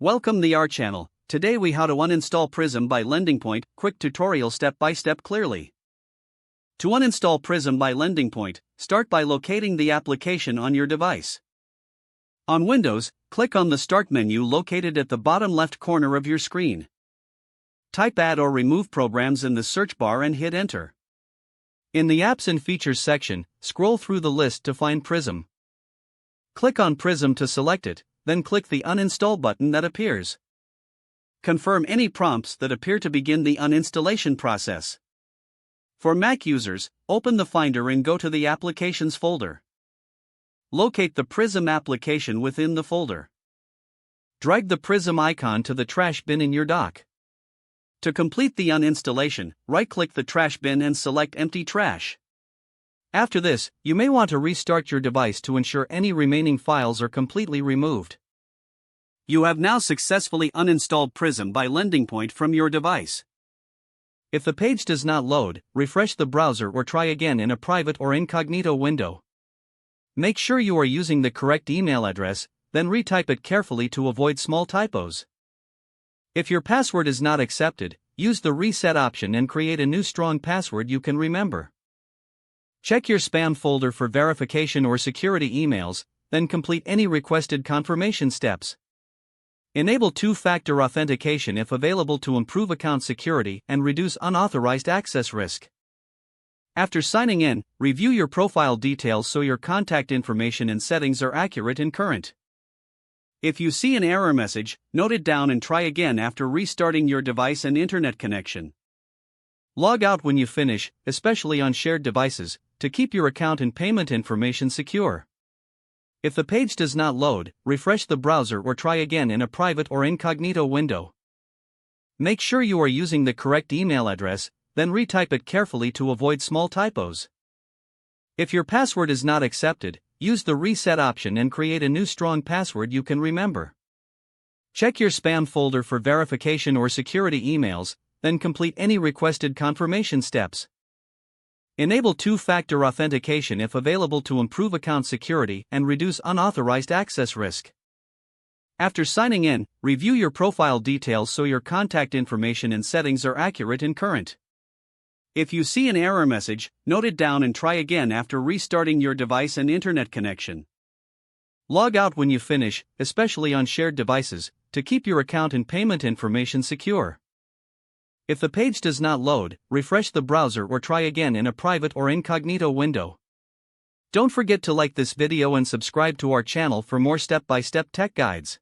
Welcome to our channel. Today we how to uninstall Prism by LendingPoint, quick tutorial step by step clearly. To uninstall Prism by LendingPoint, start by locating the application on your device. On Windows, click on the Start menu located at the bottom left corner of your screen. Type Add or Remove Programs in the search bar and hit Enter. In the Apps and Features section, scroll through the list to find Prism. Click on Prism to select it, then click the Uninstall button that appears. Confirm any prompts that appear to begin the uninstallation process. For Mac users, open the Finder and go to the Applications folder. Locate the Prism application within the folder. Drag the Prism icon to the trash bin in your dock. To complete the uninstallation, right-click the trash bin and select Empty Trash. After this, you may want to restart your device to ensure any remaining files are completely removed. You have now successfully uninstalled Prism by LendingPoint from your device. If the page does not load, refresh the browser or try again in a private or incognito window. Make sure you are using the correct email address, then retype it carefully to avoid small typos. If your password is not accepted, use the reset option and create a new strong password you can remember. Check your spam folder for verification or security emails, then complete any requested confirmation steps. Enable two-factor authentication if available to improve account security and reduce unauthorized access risk. After signing in, review your profile details so your contact information and settings are accurate and current. If you see an error message, note it down and try again after restarting your device and internet connection. Log out when you finish, especially on shared devices, to keep your account and payment information secure. If the page does not load, refresh the browser or try again in a private or incognito window. Make sure you are using the correct email address, then retype it carefully to avoid small typos. If your password is not accepted, use the reset option and create a new strong password you can remember. Check your spam folder for verification or security emails, then complete any requested confirmation steps. Enable two-factor authentication if available to improve account security and reduce unauthorized access risk. After signing in, review your profile details so your contact information and settings are accurate and current. If you see an error message, note it down and try again after restarting your device and internet connection. Log out when you finish, especially on shared devices, to keep your account and payment information secure. If the page does not load, refresh the browser or try again in a private or incognito window. Don't forget to like this video and subscribe to our channel for more step-by-step tech guides.